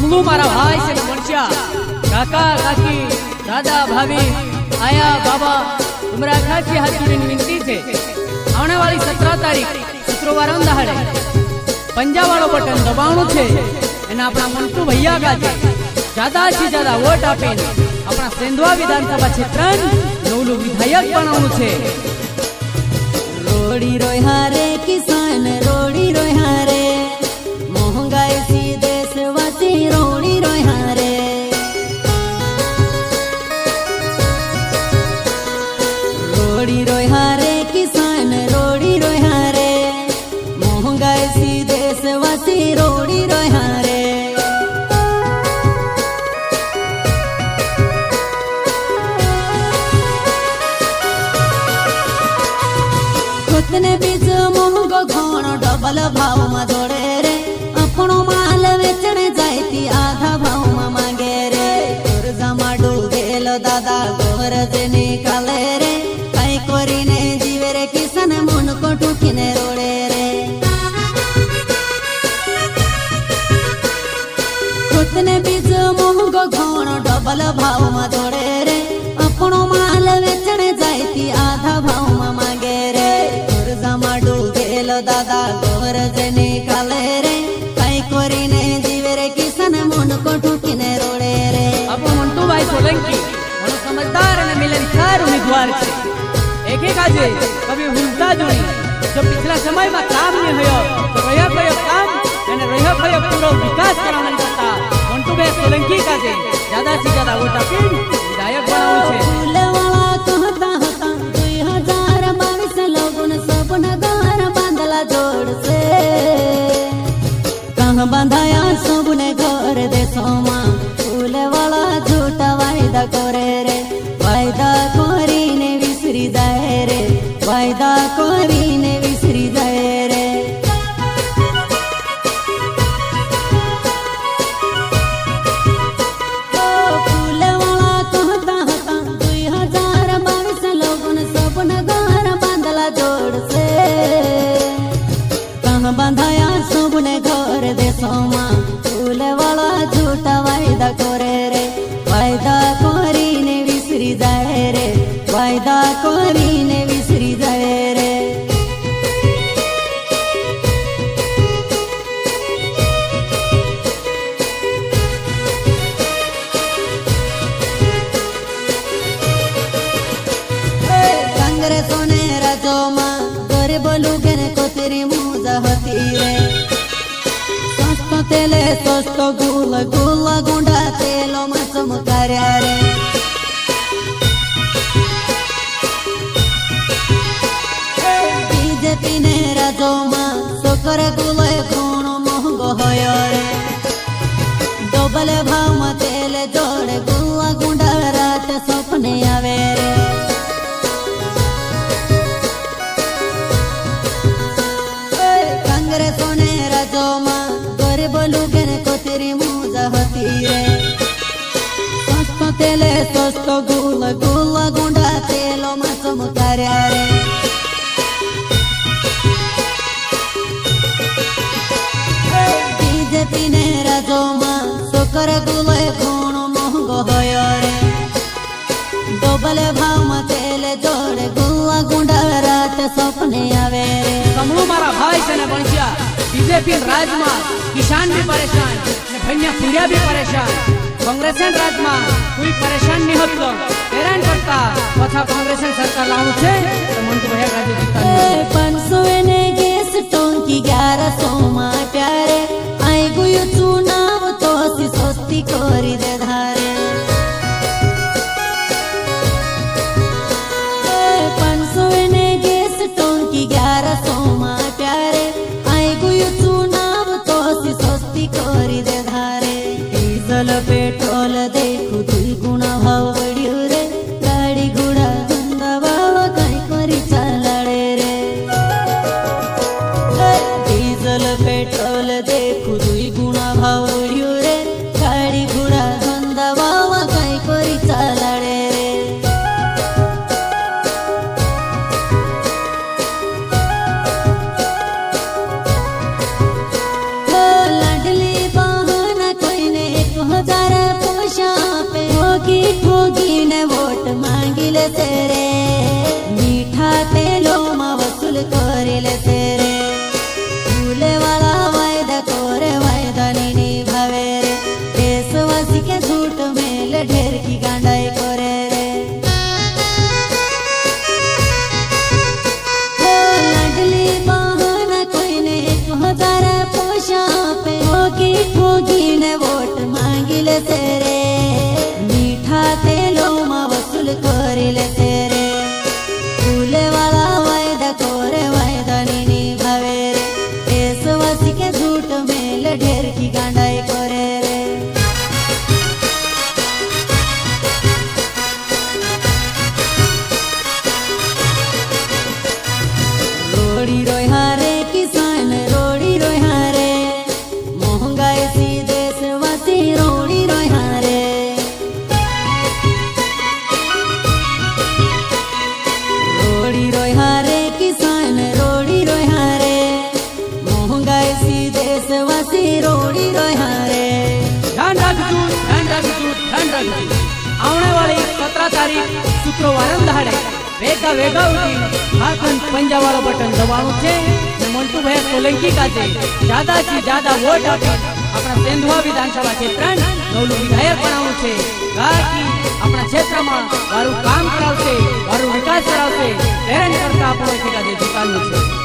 समलू मारा भाई से मनसिया काका काकी दादा भाभी आया बाबा तुम्हारा खासी हाथ जोड़ीने विनती है आने वाली 17 तारीख शुक्रवार दहाड़े पंजा वालों बटन दबावनु छे एने अपना मंटू भैया का ज्यादा से ज्यादा वोट आपे अपना सेंधवा विधानसभा क्षेत्र नवलू विधायक बनावनु छे। रोड़ी रोया रे किसान रोड़ी रोया रे महंगाई सी देशवासी रोड़ी रोया रे रोड़ी रोया रे किसान रोड़ी रोया रे महंगाई सी देशवासी रोड़ी रोया रे खुदने बीज महंगो घणो डबल भाव में जोड़े रे अपनो माल वेचने जायती आधा भाव में मांगे रे कर्जा में डूबेलो दादा गोरज निकाले रे कई कोरीने जीवे रे किसान मन को टूकीने रोड़े रे खुदने बीज महंगो घणो डबल भाव में जोड़े रे अपनो माल वेचने जायती आधा भाव में मांगे रे दादा गोरज निकाले रे कई कोरीने जीवे रे किसान मन को ठुकीने रोड़े रे। अब मंटू भाई सोलंकी मन समझदार ने मिलनसार उम्मीदवार छे एक काजे कभी भूलता जोड़ी जो पिछला समय में काम नहीं होयो तो रह्या कयो काम અને रह्या कयो पूरा विकास करावना करता मंटू भाई सोलंकी काजे ज्यादा से ज्यादा वोट आपी विधायक बनावू छे। फूलवाला कहता હતા 2022 लोगन सपना जोड़ से कहाँ बंधाया सबने घर देशों में फूल वाला झूठा वायदा करे रे वायदा कोरी ने विसरी जाए रे वायदा कोरी ने विसरी जाए रे फूल वाला कहता था 2022 लोगन सपना घर बांधला जोड़ से बंधाया सबने घर देशों में फूल वाला झूठा वायदा करे रे वायदा कोरी ने विसरी जाए रे वायदा कोरी ने विसरी जाए रे। कांग्रेसों ने राजो में गरीब लोग को तेरी होती रे सस्तो तेले सस्तो गुला गुला गुंडा तेलो में चमकार्या रे बीजेपी ने राजो में सोकर गुला घणो महंगो होयो रे डबल भाव में तेले जोड़े गुला गुंडा रात सपने आवे रे सोने राजो में गरीब लोगन को तेरी मौजा होती रे सस्तो तेले सस्तो गुला गुला गुंडा तेलो में चमकार्या रे बीजेपी ने राजो में सोकर गुला घणो महंगो होयो रे डबल भाव में तेले जोड़े गुला गुंडा रात सपने आवे रे। समलू मारा भाई से ने बनसिया बीजेपी राज में किसान भी परेशान ने भैया पुरिया भी परेशान कांग्रेसन राज में कोई परेशान नहीं होतो हैरान करता पछा कांग्रेसन सरकार लावू छे तो मंटू भैया काजे जीता 500 ने गैस टंकी 1100 में प्यारे आई गयो चुनाव तो सी सस्ती करी दे धारे 500 ने गैस टंकी 1100 में प्यारे आई गयो चुनाव तो सी सस्ती करी दे धारे डीजल पेट्रोल देखो 2 गुना भाव बढ़ियो रे गाड़ी घोड़ा धंधा भाव कई करी चलाड़े रे डीजल पेट्रोल देखो 2 गुना भाव बढ़ियो रे गाड़ी घोड़ा धंधा भाव कई करी चलाड़े रे लाडली बहन कोई ने ढेर की गांडाई करे रे रोड़ी रोया रे किसान रोड़ी रोया रे महंगाई सी देशवासी रोड़ी रोया रे रोड़ी रोया रे किसान रोड़ी रोया रे महंगाई सी देशवासी रोड़ी रोया रे ध्यान रखजो ध्यान रखजो ध्यान रखजो આવણે વાળી 17 તારીખ શુક્રવાર દહાડે વેગા વેગા ઉઠી હાથન પંજા વાળો બટન દબાવવાનું છે ને મંટુભાઈ સોલંકી કાજે જ્યાદાથી જ્યાદા વોટ આપી આપણા સેંધવા વિધાનસભા ક્ષેત્રને નવલું વિધાયક બનાવવું છે બાકી આપણા ક્ષેત્રમાં વારું કામ કરાવશે વારું વિકાસ કરાવશે હેરાન કરતા આપણો ઠેકાદે જીતાડવું છે।